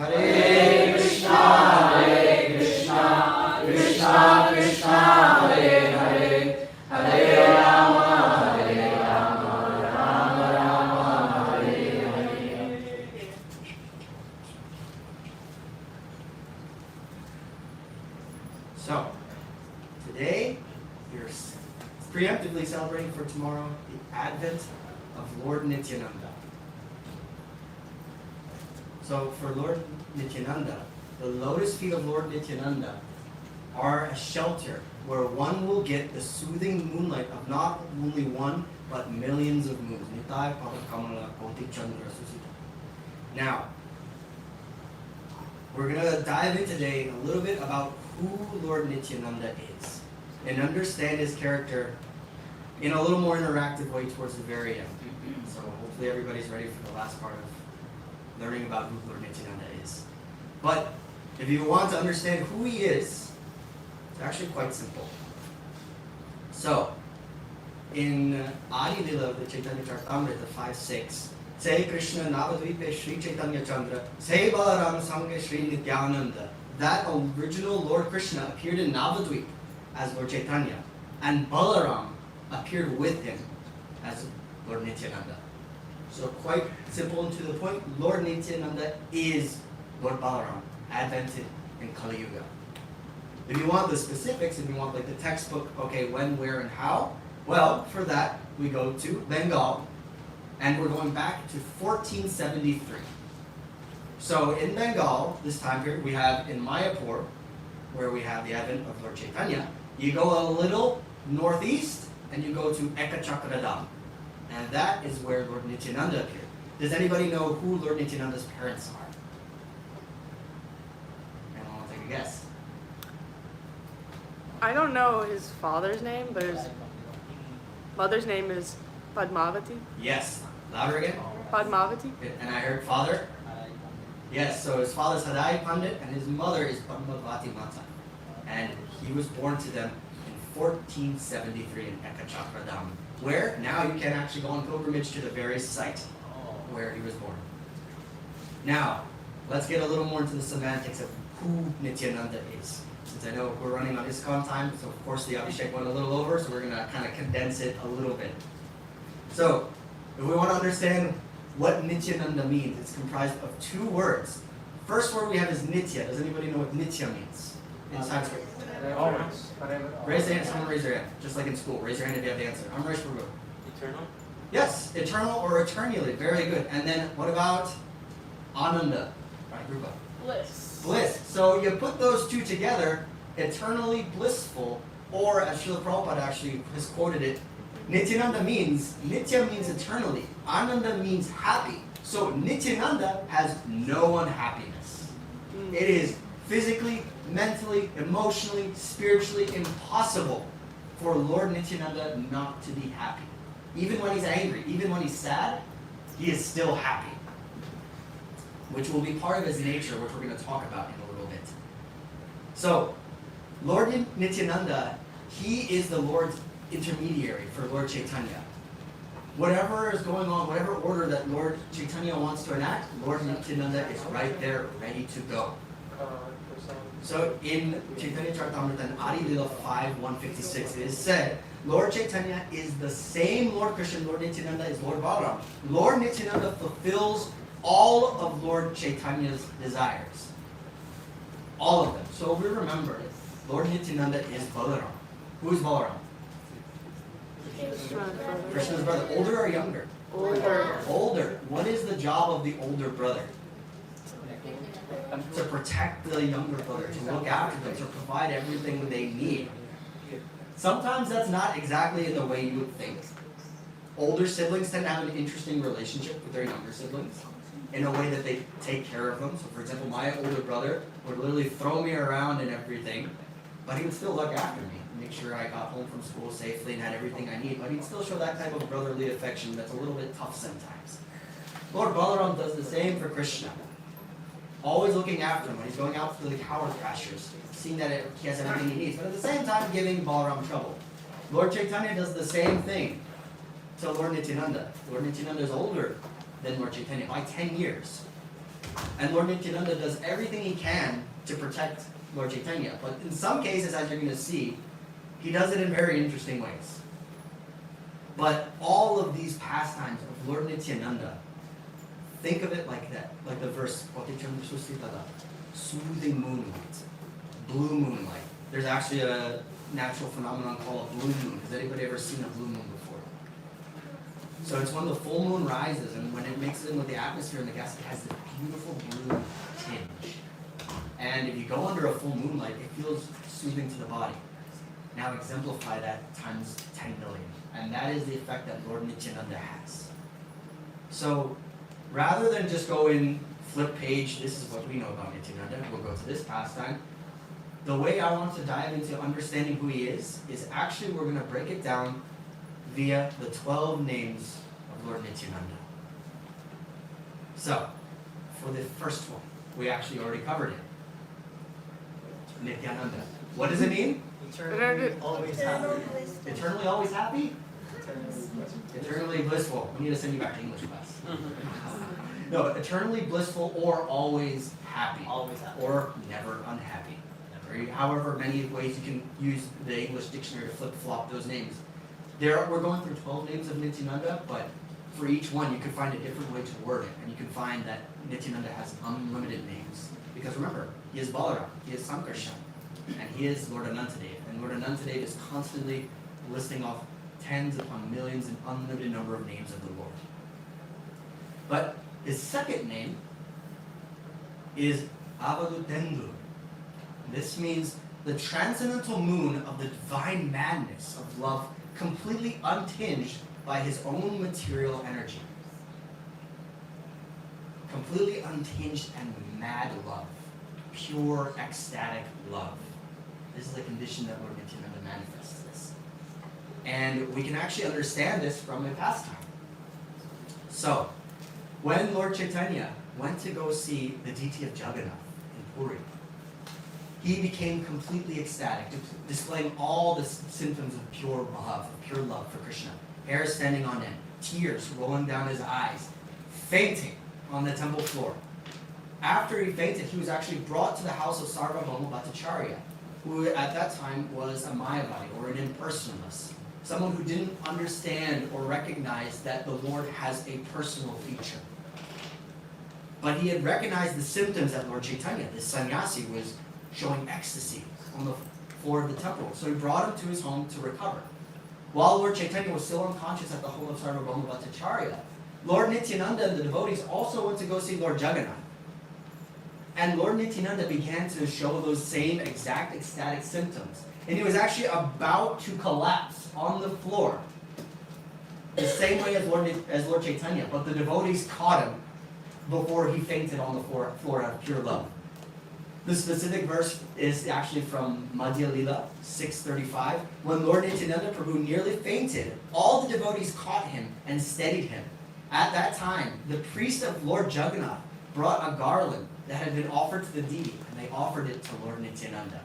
Hare Krishna, Krishna Krishna, Hare Hare, Hare Rama, Rama Rama, Hare Hare. So, today we're preemptively celebrating for tomorrow the Advent of Lord Nityananda. So for Lord Nityananda, the lotus feet of Lord Nityananda are a shelter where one will get the soothing moonlight of not only one, but millions of moons. Now, we're going to dive in today a little bit about who Lord Nityananda is and understand his character in a little more interactive way towards the very end. So hopefully everybody's ready for the last part of learning about who Lord Nityananda is. But if you want to understand who he is, it's actually quite simple. So, in Adi Lila of the Chaitanya Charitamrita 5.6, Say Krishna Navadvipe Sri Chaitanya Chandra, Say Balaram Sangha Sri Nityananda. That original Lord Krishna appeared in Navadvip as Lord Chaitanya, and Balaram appeared with him as Lord Nityananda. So quite simple and to the point, Lord Nityananda is Lord Balaram, advented in Kali Yuga. If you want the specifics, if you want like the textbook, okay, when, where, and how, well, for that, we go to Bengal, and we're going back to 1473. So in Bengal, this time period, we have in Mayapur, where we have the advent of Lord Chaitanya, you go a little northeast, and you go to Ekachakradam. And that is where Lord Nityananda appeared. Does anybody know who Lord Nityananda's parents are? Anyone want to take a guess? I don't know his father's name, but his mother's name is Padmavati. Yes. Louder again? Padmavati. And I heard father? Yes, so his father's Hadai Pandit and his mother is Padmavati Mata. And he was born to them in 1473 in Ekachakradam, where now you can actually go on pilgrimage to the very site where he was born. Now, let's get a little more into the semantics of who Nityananda is. Since I know we're running on ISKCON time, so of course the Abhishek went a little over, so we're going to kind of condense it a little bit. So, if we want to understand what Nityananda means, it's comprised of two words. First word we have is Nitya. Does anybody know what Nitya means in Sanskrit? Always. Raise your hand. Someone raise your hand. Just like in school. Raise your hand if you have the answer. Amrish Prabhu. Eternal? Yes, eternal or eternally. Very good. And then what about Ananda? Right, Rupa. Bliss. Bliss. So you put those two together, eternally blissful, or as Srila Prabhupada actually has quoted it, Nityananda means, Nitya means eternally. Ananda means happy. So Nityananda has no unhappiness. It is physically, mentally, emotionally, spiritually impossible for Lord Nityananda not to be happy. Even when he's angry, even when he's sad, he is still happy. Which will be part of his nature, which we're going to talk about in a little bit. So, Lord Nityananda, he is the Lord's intermediary for Lord Chaitanya. Whatever is going on, whatever order that Lord Chaitanya wants to enact, Lord Nityananda is right there, ready to go. So in Chaitanya Charitamrita and Adi Lila 5:156, it is said, Lord Chaitanya is the same Lord Krishna, Lord Nityananda is Lord Balaram. Lord Nityananda fulfills all of Lord Chaitanya's desires. All of them. So we remember, Lord Nityananda is Balaram. Who is Balaram? Krishna's brother. Older or younger? Older. Older. What is the job of the older brother? To protect the younger brother, to look after them, to provide everything they need. Sometimes that's not exactly in the way you would think. Older siblings tend to have an interesting relationship with their younger siblings in a way that they take care of them. So for example, my older brother would literally throw me around and everything, but he would still look after me, make sure I got home from school safely and had everything I need. But he'd still show that type of brotherly affection that's a little bit tough sometimes. Lord Balaram does the same for Krishna. Always looking after him when he's going out for the cow pastures, seeing that he has everything he needs, but at the same time giving Balaram trouble. Lord Chaitanya does the same thing to Lord Nityananda. Lord Nityananda is older than Lord Chaitanya by 10 years. And Lord Nityananda does everything he can to protect Lord Chaitanya. But in some cases, as you're going to see, he does it in very interesting ways. But all of these pastimes of Lord Nityananda, think of it like that, like the verse, soothing moonlight, blue moonlight. There's actually a natural phenomenon called a blue moon. Has anybody ever seen a blue moon before? So it's when the full moon rises, and when it mixes in with the atmosphere and the gas, it has this beautiful blue tinge. And if you go under a full moonlight, it feels soothing to the body. Now exemplify that times 10 million. And that is the effect that Lord Nityananda has. So rather than just go in, flip page, this is what we know about Nityananda, we'll go to this pastime. The way I want to dive into understanding who he is actually we're going to break it down via the 12 names of Lord Nityananda. So, for the first one, we actually already covered it. Nityananda. What does it mean? Eternally always happy. Eternally always happy? Eternally blissful. We need to send you back to English class. No, eternally blissful or always happy. Always happy. Or never unhappy. Or however many ways you can use the English dictionary to flip-flop those names. We're going through 12 names of Nityananda, but for each one you can find a different way to word it. And you can find that Nityananda has unlimited names. Because remember, he is Balaram, he is Sankarshan, and he is Lord Anantadev. And Lord Anantadev is constantly listing off tens upon millions and unlimited number of names of the Lord. But his second name is Avalutendu. This means the transcendental moon of the divine madness of love, completely untinged by his own material energy. Completely untinged and mad love. Pure, ecstatic love. This is the condition that Lord Nityananda manifests this. And we can actually understand this from a pastime. So, when Lord Chaitanya went to go see the deity of Jagannath in Puri, he became completely ecstatic, displaying all the symptoms of pure love for Krishna. Hair standing on end, tears rolling down his eyes, fainting on the temple floor. After he fainted, he was actually brought to the house of Sarvabhauma Bhattacharya, who at that time was a Mayavadi, or an impersonalist. Someone who didn't understand or recognize that the Lord has a personal feature. But he had recognized the symptoms that Lord Chaitanya, this sannyasi, was showing ecstasy on the floor of the temple. So he brought him to his home to recover. While Lord Chaitanya was still unconscious at the home of Sarvabhauma Bhattacharya, Lord Nityananda and the devotees also went to go see Lord Jagannath. And Lord Nityananda began to show those same exact ecstatic symptoms. And he was actually about to collapse on the floor, the same way as Lord Chaitanya, but the devotees caught him before he fainted on the floor out of pure love. The specific verse is actually from Madhya Lila 6:35. When Lord Nityananda Prabhu nearly fainted, all the devotees caught him and steadied him. At that time, the priest of Lord Jagannath brought a garland that had been offered to the deity, and they offered it to Lord Nityananda.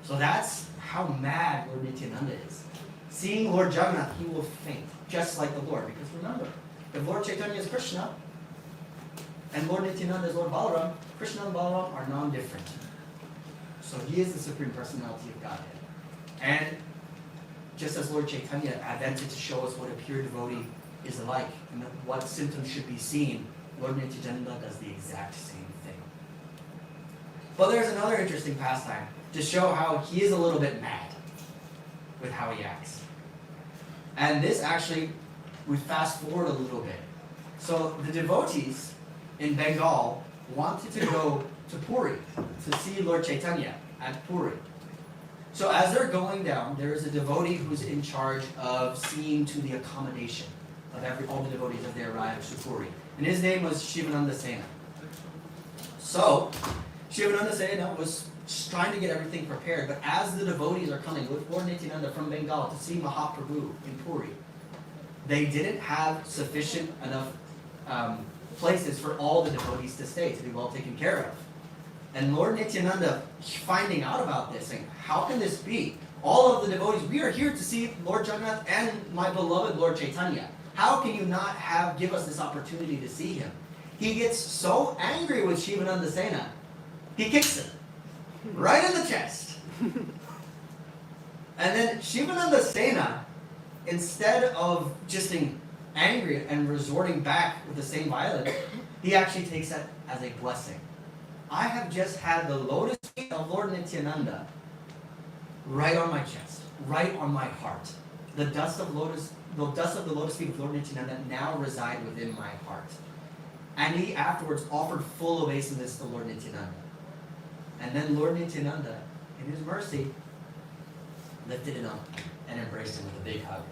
So that's how mad Lord Nityananda is. Seeing Lord Jagannath, he will faint, just like the Lord. Because remember, if Lord Chaitanya is Krishna, and Lord Nityananda is Lord Balaram, Krishna and Balaram are non-different. So he is the Supreme Personality of Godhead. And just as Lord Chaitanya advented to show us what a pure devotee is like, and what symptoms should be seen, Lord Nityananda does the exact same thing. But there's another interesting pastime to show how he is a little bit mad with how he acts. And this actually, we fast forward a little bit. So the devotees in Bengal wanted to go to Puri to see Lord Chaitanya at Puri. So as they're going down, there is a devotee who's in charge of seeing to the accommodation of all the devotees as they arrive to Puri. And his name was Shivananda Sena. So, Shivananda Sena was trying to get everything prepared, but as the devotees are coming with Lord Nityananda from Bengal to see Mahaprabhu in Puri, they didn't have sufficient enough places for all the devotees to stay, to be well taken care of. And Lord Nityananda, finding out about this, saying, how can this be? All of the devotees, we are here to see Lord Jagannath and my beloved Lord Chaitanya. How can you not give us this opportunity to see him? he gets so angry with Shivananda Sena, he kicks him right in the chest. And then Shivananda Sena, instead of just being angry and resorting back with the same violence, he actually takes that as a blessing. I have just had the lotus feet of Lord Nityananda right on my chest, right on my heart. The dust of the lotus feet of Lord Nityananda now reside within my heart. And he afterwards offered full obeisance to Lord Nityananda. And then Lord Nityananda, in his mercy, lifted him up and embraced him with a big hug.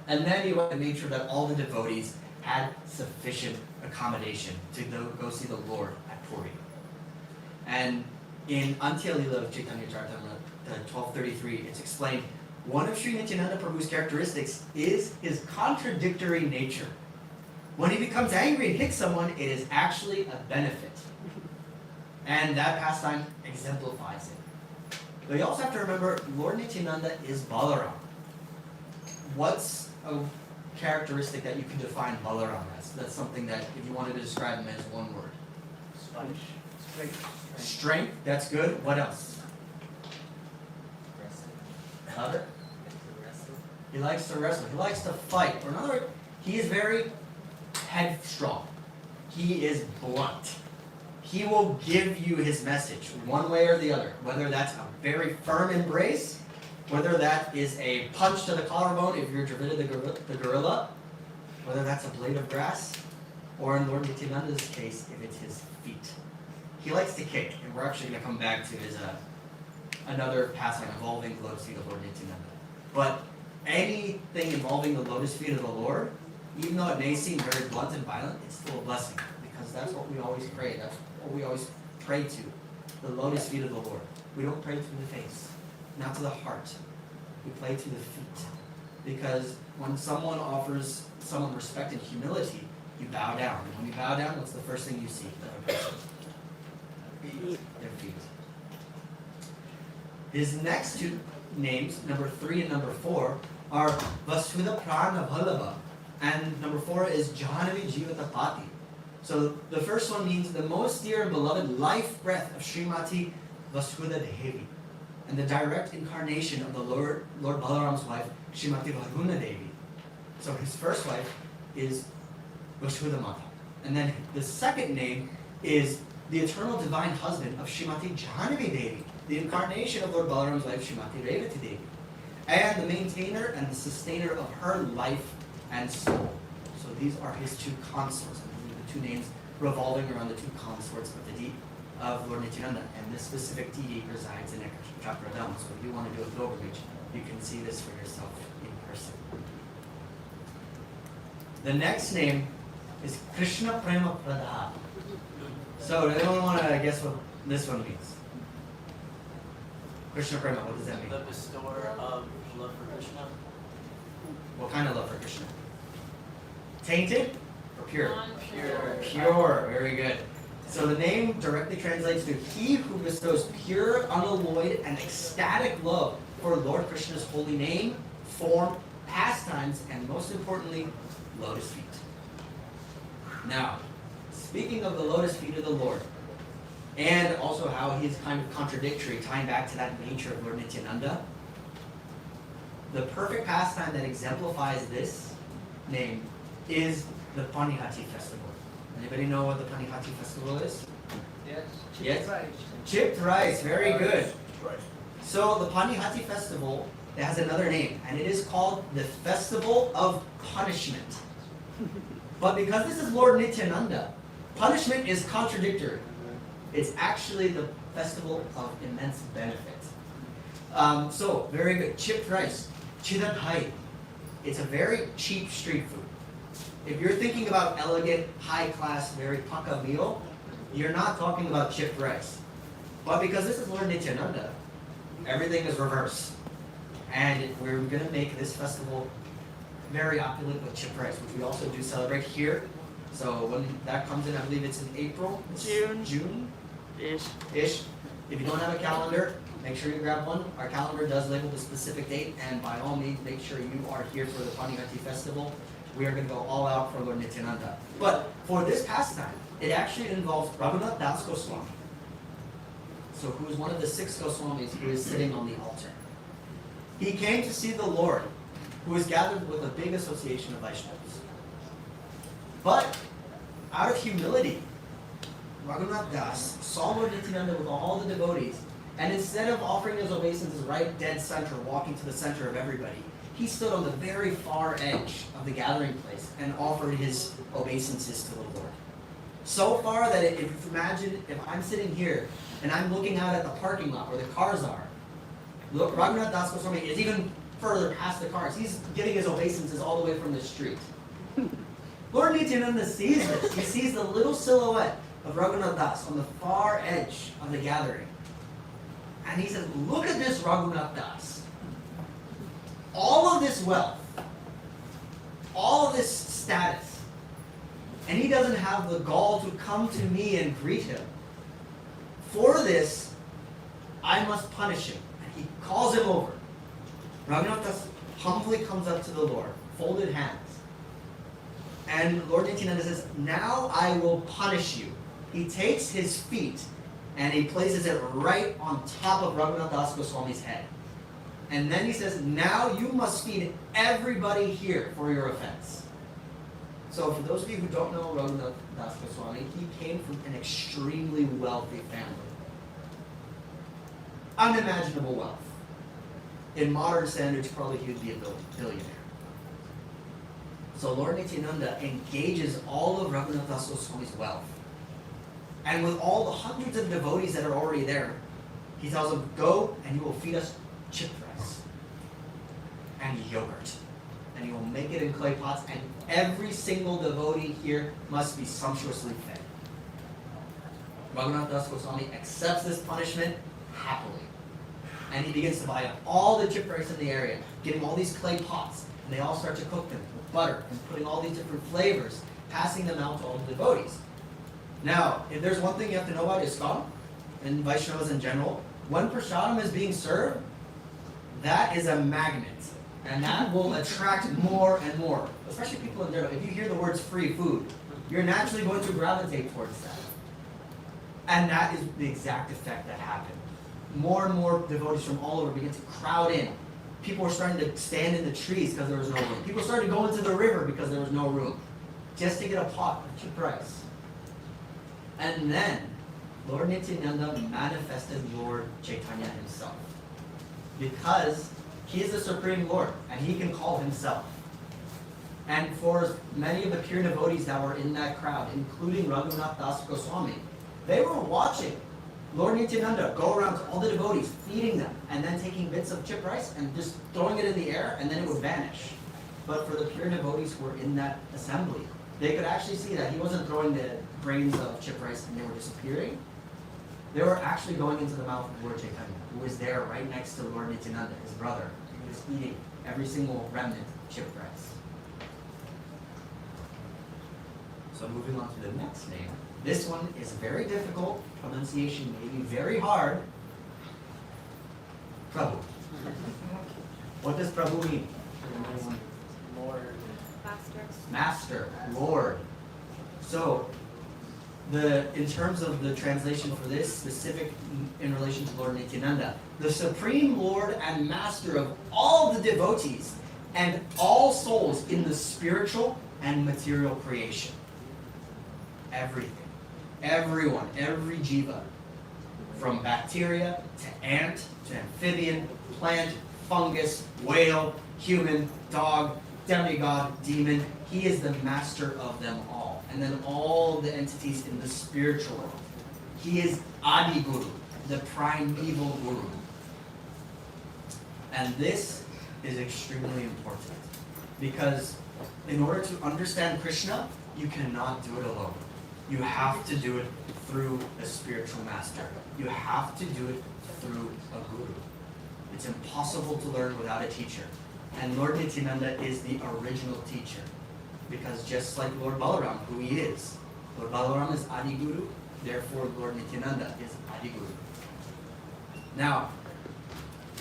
And then he went and made sure that all the devotees had sufficient accommodation to go see the Lord at Puri. And in Antya Lila of Chaitanya Charitamrita 1233, it's explained, one of Sri Nityananda Prabhu's characteristics is his contradictory nature. When he becomes angry and hits someone, it is actually a benefit. And that pastime exemplifies it. But you also have to remember, Lord Nityananda is Balaram. What's a characteristic that you can define Balaram as? That's something that, if you wanted to describe him as one word. Sponge. Strength, that's good. What else? Other? He likes to wrestle. He likes to fight. Or in other words, he is very headstrong. He is blunt. He will give you his message one way or the other. Whether that's a very firm embrace, whether that is a punch to the collarbone if you're Dravida the gorilla, whether that's a blade of grass, or in Lord Nityananda's case, if it's his feet. He likes to kick, and we're actually going to come back to his another pastime involving the lotus feet of Lord Nityananda. But anything involving the lotus feet of the Lord, even though it may seem very blunt and violent, it's still a blessing, because that's what we always pray. That's what we always pray to, the lotus feet of the Lord. We don't pray to the face, not to the heart. We pray to the feet, because when someone offers someone respect and humility, you bow down. And when you bow down, what's the first thing you see? The other person. Their feet. His next two names, number 3 and number 4, are Vasudha Prana Vallabha, and number 4 is Jahanavi Jivatapati. So the first one means the most dear and beloved life breath of Srimati Vasudha Devi, and the direct incarnation of the Lord Balaram's wife, Srimati Varuna Devi. So his first wife is Vasudha Mata. And then the second name is the eternal divine husband of Srimati Jahanavi Devi, the incarnation of Lord Balaram's wife, Srimati Revati Devi, and the maintainer and the sustainer of her life and soul. So these are his two consorts, the two names revolving around the two consorts of Lord Nityananda, and this specific deity resides in Chakradam. So if you want to do a pilgrimage, you can see this for yourself in person. The next name is Krishna Prema Pradha. So does anyone want to guess what this one means? Krishna Prema, what does that mean? The bestower of love for Krishna. What kind of love for Krishna? Tainted or pure? Pure. Pure, very good. So the name directly translates to he who bestows pure, unalloyed, and ecstatic love for Lord Krishna's holy name, form, pastimes, and most importantly, lotus feet. Now, speaking of the lotus feet of the Lord, and also how he's kind of contradictory, tying back to that nature of Lord Nityananda, the perfect pastime that exemplifies this name is the Panihati festival. Anybody know what the Panihati festival is? Yes. Yes? Rice. Chipped rice, very good. So the Panihati festival, it has another name, and it is called the Festival of Punishment. But because this is Lord Nityananda, punishment is contradictory. It's actually the festival of immense benefit. So, very good. Chipped rice. Chidadhai. It's a very cheap street food. If you're thinking about elegant, high-class, very pakka meal, you're not talking about chipped rice. But because this is Lord Nityananda, everything is reverse. And we're going to make this festival very opulent with chipped rice, which we also do celebrate here. So when that comes in, I believe it's in April. June-ish. If you don't have a calendar, make sure you grab one. Our calendar does label the specific date, and by all means, make sure you are here for the Panihati festival. We are going to go all out for Lord Nityananda. But for this pastime, it actually involves Raghunath Das Goswami. So who is one of the 6 Goswamis who is sitting on the altar. He came to see the Lord, who is gathered with a big association of Vaishnavas. But out of humility, Raghunath Das saw Lord Nityananda with all the devotees, and instead of offering his obeisances right dead center, walking to the center of everybody, he stood on the very far edge of the gathering place and offered his obeisances to the Lord. So far that if I'm sitting here and I'm looking out at the parking lot where the cars are, Raghunath Das Goswami is even further past the cars. He's giving his obeisances all the way from the street. Lord Nityananda sees this. He sees the little silhouette of Raghunath Das on the far edge of the gathering. And he says, look at this Raghunath Das. All of this wealth, all of this status, and he doesn't have the gall to come to me and greet him. For this, I must punish him. And he calls him over. Raghunath Das humbly comes up to the Lord, folded hands. And Lord Nityananda says, now I will punish you. He takes his feet and he places it right on top of Raghunath Das Goswami's head. And then he says, now you must feed everybody here for your offense. So for those of you who don't know Raghunath Das Goswami, he came from an extremely wealthy family. Unimaginable wealth. In modern standards, probably he would be a billionaire. So Lord Nityananda engages all of Raghunath Das Goswami's wealth. And with all the hundreds of devotees that are already there, he tells them, go and you will feed us chipped rice and yogurt. And you will make it in clay pots, and every single devotee here must be sumptuously fed. Raghunath Das Goswami accepts this punishment happily. And he begins to buy up all the chipped rice in the area, getting all these clay pots, and they all start to cook them with butter and putting all these different flavors, passing them out to all the devotees. Now, if there's one thing you have to know about ISKCON and Vaishnavas in general, when prasadam is being served, that is a magnet. And that will attract more and more, especially people in general. If you hear the words free food, you're naturally going to gravitate towards that. And that is the exact effect that happened. More and more devotees from all over began to crowd in. People were starting to stand in the trees because there was no room. People started to go into the river because there was no room, just to get a pot of cheap rice. And then, Lord Nityananda manifested Lord Chaitanya himself. Because he is the Supreme Lord, and he can call himself. And for many of the pure devotees that were in that crowd, including Raghunath Das Goswami, they were watching Lord Nityananda go around to all the devotees, feeding them, and then taking bits of chip rice and just throwing it in the air, and then it would vanish. But for the pure devotees who were in that assembly, they could actually see that he wasn't throwing the grains of chip rice and they were disappearing. They were actually going into the mouth of Lord Chaitanya, who was there right next to Lord Nityananda, his brother. He was eating every single remnant of chip rice. So moving on to the next name. This one is very difficult. Pronunciation may be very hard. Prabhu. What does Prabhu mean? Lord. Master, Lord. So, in terms of the translation for this, specific in relation to Lord Nityananda, the Supreme Lord and Master of all the devotees and all souls in the spiritual and material creation. Everything. Everyone, every jiva, from bacteria to ant to amphibian, plant, fungus, whale, human, dog, demigod, demon, he is the master of them all. And then all the entities in the spiritual world. He is Adi Guru, the primeval Guru. And this is extremely important because in order to understand Krishna, you cannot do it alone. You have to do it through a spiritual master. You have to do it through a guru. It's impossible to learn without a teacher. And Lord Nityananda is the original teacher. Because just like Lord Balaram, who he is, Lord Balaram is Adi Guru, therefore Lord Nityananda is Adi Guru. Now,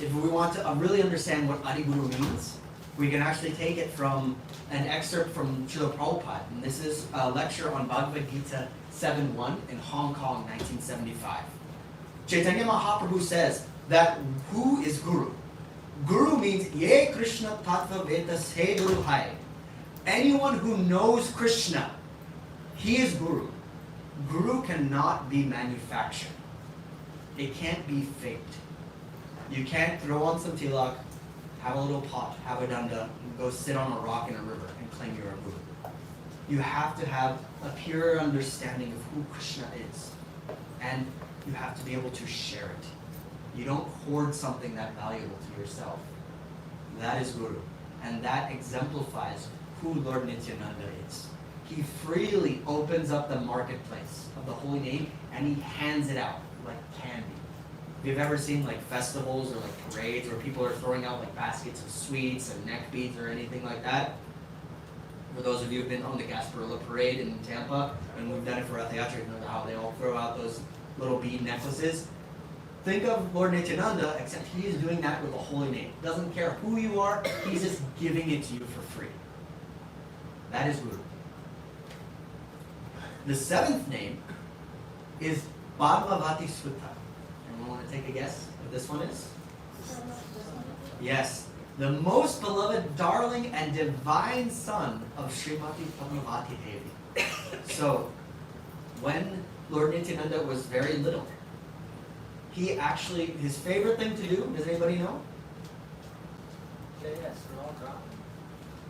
if we want to really understand what Adi Guru means, We can actually take it from an excerpt from Srila Prabhupada, and this is a lecture on Bhagavad Gita 7.1 in Hong Kong, 1975. Chaitanya Mahaprabhu says that who is Guru? Guru means Ye Krishna Tattva Vedas He Guru Hai. Anyone who knows Krishna, he is Guru. Guru cannot be manufactured. It can't be faked. You can't throw on some tilak, have a little pot, have a danda, and go sit on a rock in a river and claim you're a Guru. You have to have a pure understanding of who Krishna is. And you have to be able to share it. You don't hoard something that valuable to yourself. That is Guru. And that exemplifies who Lord Nityananda is. He freely opens up the marketplace of the holy name and he hands it out like candy. If you've ever seen like festivals or like parades where people are throwing out like baskets of sweets and neck beads or anything like that, for those of you who've been on the Gasparilla parade in Tampa, and we've done it for Rath Yatra, you know how they all throw out those little bead necklaces. Think of Lord Nityananda, except he is doing that with a holy name. Doesn't care who you are, he's just giving it to you for free. That is Guru. The seventh name is Padmavati Sutta. Anyone want to take a guess what this one is? Yes. The most beloved, darling, and divine son of Srimati Padmavati Devi. So, when Lord Nityananda was very little, he actually, his favorite thing to do, does anybody know?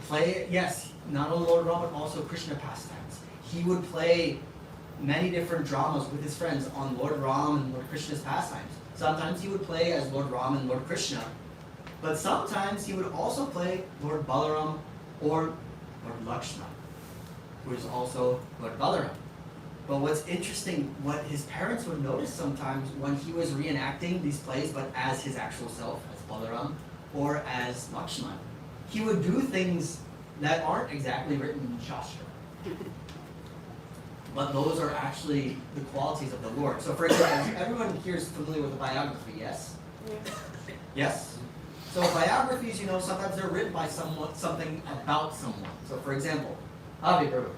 Play, yes, not only Lord Ram, but also Krishna pastimes. He would play many different dramas with his friends on Lord Ram and Lord Krishna's pastimes. Sometimes he would play as Lord Ram and Lord Krishna, but sometimes he would also play Lord Balaram or Lord Lakshman, who is also Lord Balaram. But what's interesting, what his parents would notice sometimes when he was reenacting these plays, but as his actual self, as Balaram, or as Lakshman, he would do things that aren't exactly written in Shastra. But those are actually the qualities of the Lord. So for example, everyone here is familiar with a biography, yes? Yes? So biographies, you know, sometimes they're written by someone, something about someone. So for example, Avi Prabhu,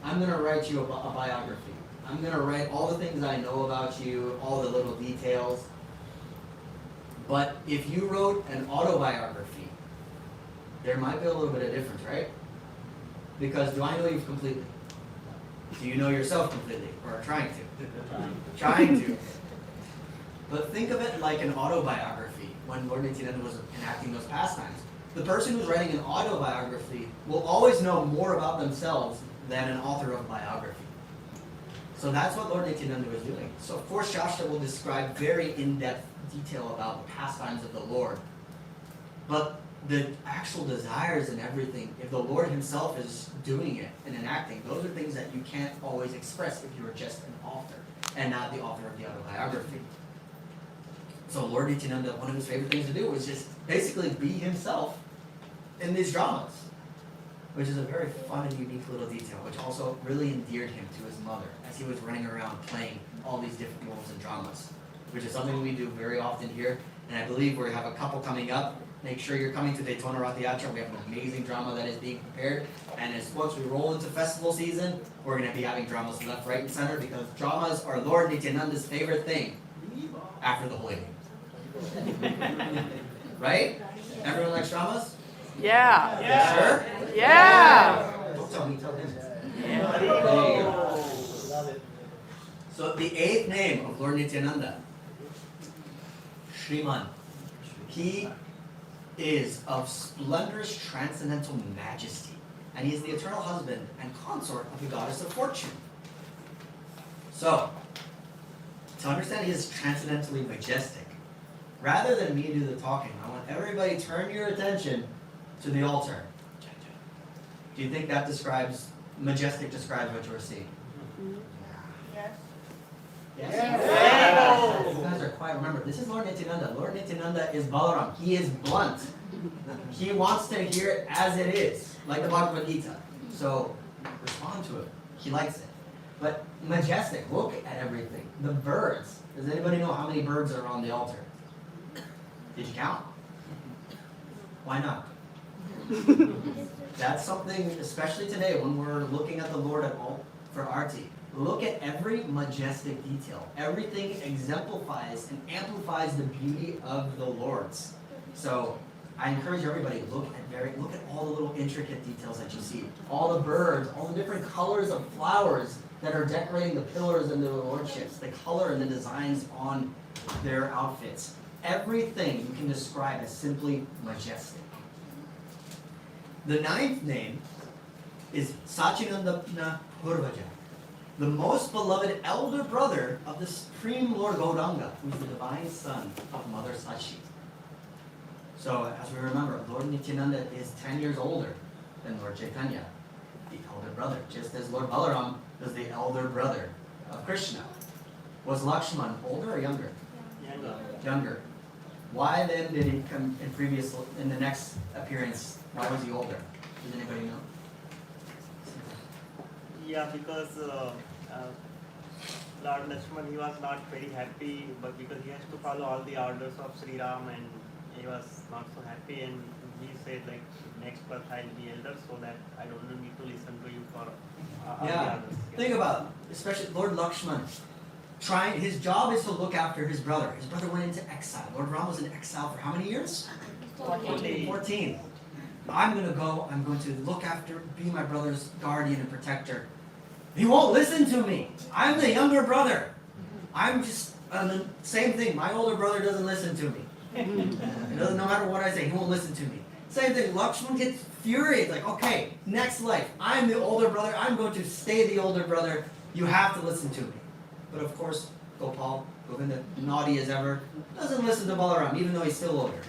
I'm going to write you a biography. I'm going to write all the things I know about you, all the little details. But if you wrote an autobiography, there might be a little bit of difference, right? Because do I know you completely? Do you know yourself completely? Or trying to? Trying to. But think of it like an autobiography when Lord Nityananda was enacting those pastimes. The person who's writing an autobiography will always know more about themselves than an author of biography. So that's what Lord Nityananda was doing. So of course Shastra will describe very in-depth detail about the pastimes of the Lord. But the actual desires and everything, if the Lord himself is doing it and enacting, those are things that you can't always express if you're just an author and not the author of the autobiography. So Lord Nityananda, one of his favorite things to do was just basically be himself in these dramas, which is a very fun and unique little detail, which also really endeared him to his mother as he was running around playing all these different roles in dramas, which is something we do very often here. And I believe we have a couple coming up. Make sure you're coming to Daytona Rath Yatra. We have an amazing drama that is being prepared. And as once we roll into festival season, we're going to be having dramas left, right, and center because dramas are Lord Nityananda's favorite thing after the Holy Name. Right? Everyone likes dramas? Yeah. Yeah. Sure? Yeah. Don't tell me, tell him. Yeah. There you go. So the eighth name of Lord Nityananda, Shriman. He is of splendorous transcendental majesty, and he is the eternal husband and consort of the goddess of fortune. So, to understand he is transcendentally majestic, rather than me do the talking, I want everybody to turn your attention to the altar. Do you think that majestic describes what you're seeing? Yes. Yes? Yes. You guys are quiet. Remember, this is Lord Nityananda. Lord Nityananda is Balaram. He is blunt. He wants to hear it as it is, like the Bhagavad Gita. So, respond to it. He likes it. But majestic, look at everything. The birds. Does anybody know how many birds are on the altar? Did you count? Why not? That's something, especially today when we're looking at the Lord at all for arti. Look at every majestic detail. Everything exemplifies and amplifies the beauty of the Lord's. So I encourage everybody, look at all the little intricate details that you see. All the birds, all the different colors of flowers that are decorating the pillars and the lordships, the color and the designs on their outfits. Everything you can describe as simply majestic. The ninth name is Sachinanda Purvaja, the most beloved elder brother of the Supreme Lord Gauranga, who is the divine son of Mother Sachi. So, as we remember, Lord Nityananda is 10 years older than Lord Chaitanya, the elder brother, just as Lord Balaram was the elder brother of Krishna. Was Lakshman older or younger? Younger. Why then did he come in the next appearance? Why was he older? Does anybody know? Yeah, because Lord Lakshman, he was not very happy, but because he has to follow all the orders of Sri Ram, and he was not so happy, and he said like next birth I'll be elder, so that I don't need to listen to you for all the orders. Think about it, especially Lord Lakshman. His job is to look after his brother. His brother went into exile. Lord Ram was in exile for how many years? 14. I'm going to look after, be my brother's guardian and protector. He won't listen to me. I'm the younger brother. I'm just, same thing. My older brother doesn't listen to me. No matter what I say, he won't listen to me. Same thing, Lakshman gets furious, like, okay, next life, I'm the older brother, I'm going to stay the older brother, you have to listen to me. But of course, Gopal, Govinda, naughty as ever, doesn't listen to Balaram, even though he's still older.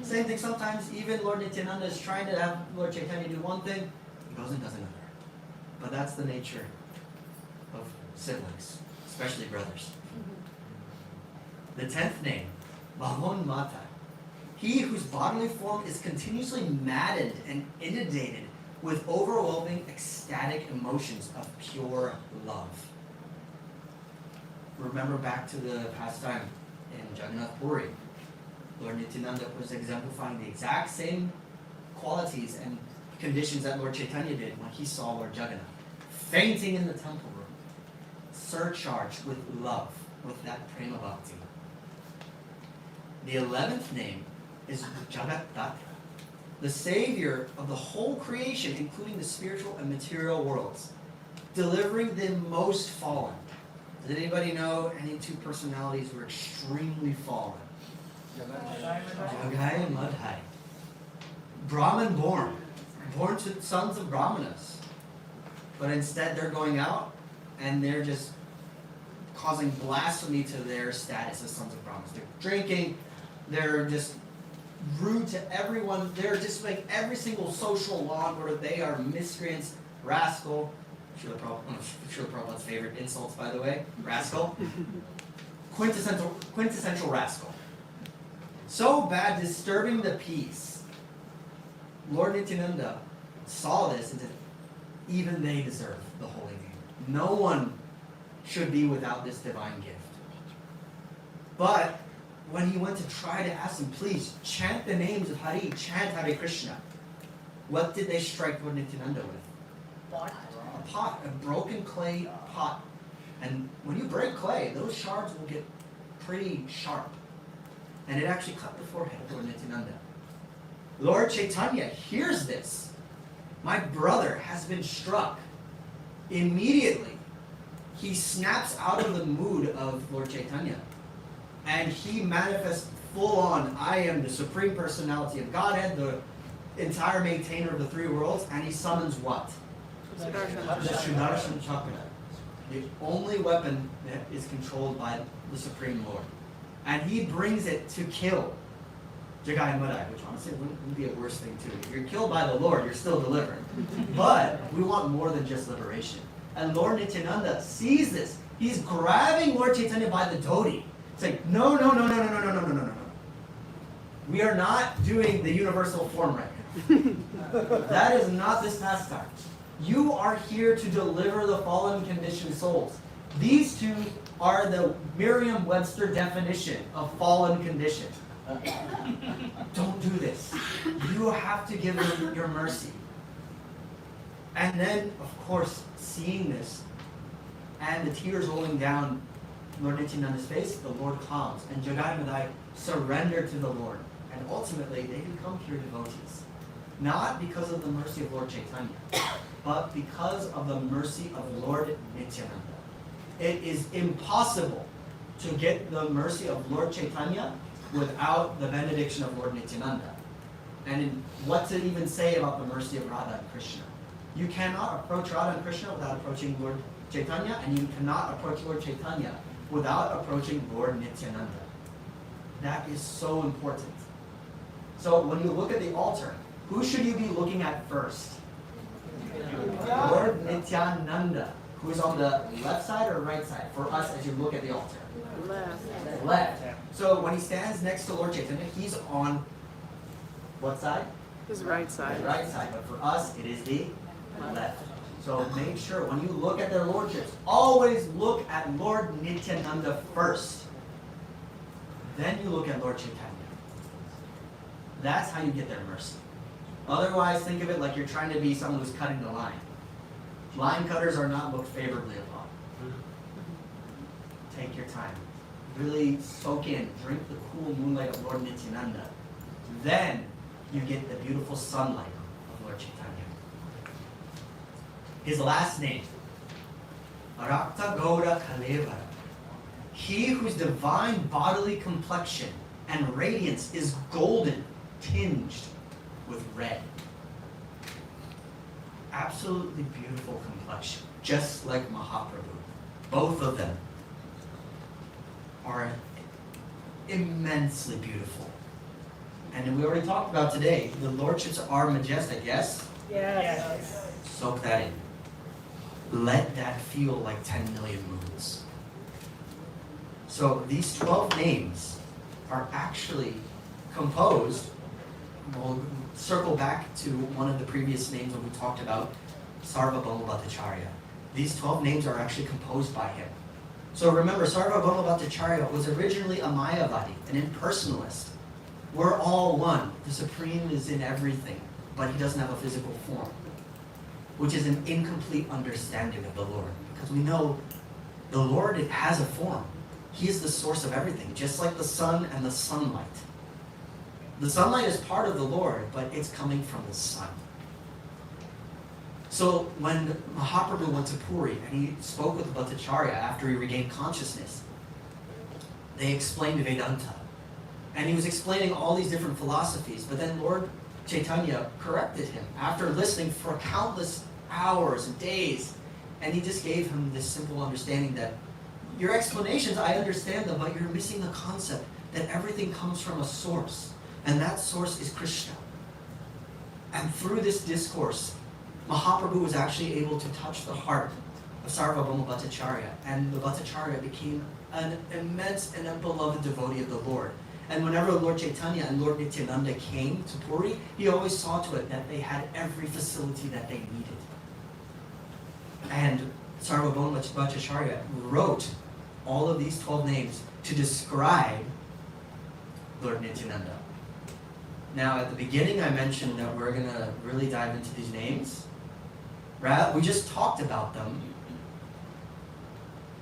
Same thing, sometimes even Lord Nityananda is trying to have Lord Chaitanya do one thing, he goes and does another. But that's the nature of siblings, especially brothers. The 10th name, Bhavon Mata. He whose bodily form is continuously maddened and inundated with overwhelming ecstatic emotions of pure love. Remember back to the past time in Jagannath Puri. Lord Nityananda was exemplifying the exact same qualities and conditions that Lord Chaitanya did when he saw Lord Jagannath. Fainting in the temple room, surcharged with love, with that Prema Bhakti. The 11th name is Jagat-Datra, the savior of the whole creation, including the spiritual and material worlds, delivering the most fallen. Does anybody know any two personalities who are extremely fallen? Jagai and Madhai. Brahmin born to sons of Brahmanas. But instead they're going out and they're just causing blasphemy to their status as sons of Brahmanas. They're drinking, they're just rude to everyone, they're just like every single social law in order. They are miscreants, rascal. Srila Prabhupada's favorite insults, by the way. Rascal. Quintessential rascal. So bad, disturbing the peace. Lord Nityananda saw this and said, even they deserve the holy name. No one should be without this divine gift. But when he went to try to ask them, please chant the names of Hari, chant Hare Krishna, what did they strike Lord Nityananda with? A pot, a broken clay pot. And when you break clay, those shards will get pretty sharp. And it actually cut the forehead of Lord Nityananda. Lord Chaitanya hears this. My brother has been struck. Immediately, he snaps out of the mood of Lord Chaitanya. And he manifests full on, I am the Supreme Personality of Godhead, the entire maintainer of the three worlds, and he summons what? The Sudarshan Chakra. The only weapon that is controlled by the Supreme Lord. And he brings it to kill Jagai and Madai, which honestly wouldn't be a worse thing too. If you're killed by the Lord, you're still delivered. But we want more than just liberation. And Lord Nityananda sees this. He's grabbing Lord Chaitanya by the dhoti. Saying, no. We are not doing the universal form right now. That is not this pastime. You are here to deliver the fallen conditioned souls. These two are the Merriam-Webster definition of fallen condition. Don't do this. You have to give them your mercy. And then, of course, seeing this and the tears rolling down Lord Nityananda's face, the Lord calms. And Jagai Madai surrender to the Lord. And ultimately, they become pure devotees. Not because of the mercy of Lord Chaitanya, but because of the mercy of Lord Nityananda. It is impossible to get the mercy of Lord Chaitanya without the benediction of Lord Nityananda. And what to even say about the mercy of Radha and Krishna? You cannot approach Radha and Krishna without approaching Lord Chaitanya, and you cannot approach Lord Chaitanya without approaching Lord Nityananda. That is so important. So when you look at the altar, who should you be looking at first? Lord Nityananda, who is on the left side or right side for us as you look at the altar? Left. Left. So when he stands next to Lord Chaitanya, he's on what side? His right The side. right side. But for us, it is the left. So make sure when you look at their lordships, always look at Lord Nityananda first. Then you look at Lord Chaitanya. That's how you get their mercy. Otherwise, think of it like you're trying to be someone who's cutting the line. Line cutters are not looked favorably upon. Take your time. Really soak in, drink the cool moonlight of Lord Nityananda. Then you get the beautiful sunlight of Lord Chaitanya. His last name, Rakta Gaura Kalevara. He whose divine bodily complexion and radiance is golden, tinged with red. Absolutely beautiful complexion, just like Mahaprabhu. Both of them are immensely beautiful. And we already talked about today, the lordships are majestic, yes? Yes. Soak that in. Let that feel like 10 million moons. So these 12 names are actually composed. We'll circle back to one of the previous names when we talked about Sarvabhauma Bhattacharya. These 12 names are actually composed by him. So remember, Sarvabhauma Bhattacharya was originally a Mayavadi, an impersonalist. We're all one. The Supreme is in everything, but he doesn't have a physical form, which is an incomplete understanding of the Lord. Because we know the Lord has a form. He is the source of everything, just like the sun and the sunlight. The sunlight is part of the Lord, but it's coming from the sun. So when Mahaprabhu went to Puri and he spoke with Bhattacharya after he regained consciousness, they explained Vedanta. And he was explaining all these different philosophies, but then Lord Chaitanya corrected him after listening for countless hours and days. And he just gave him this simple understanding that your explanations, I understand them, but you're missing the concept that everything comes from a source. And that source is Krishna. And through this discourse, Mahaprabhu was actually able to touch the heart of Sarvabhauma Bhattacharya. And the Bhattacharya became an immense and a beloved devotee of the Lord. And whenever Lord Chaitanya and Lord Nityananda came to Puri, he always saw to it that they had every facility that they needed. And Sarvabhauma Bhattacharya wrote all of these 12 names to describe Lord Nityananda. Now, at the beginning, I mentioned that we're going to really dive into these names. We just talked about them.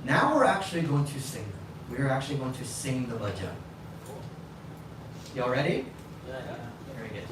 Now we're actually going to sing them. We're actually going to sing the bhajan. Y'all ready? Yeah. Very good.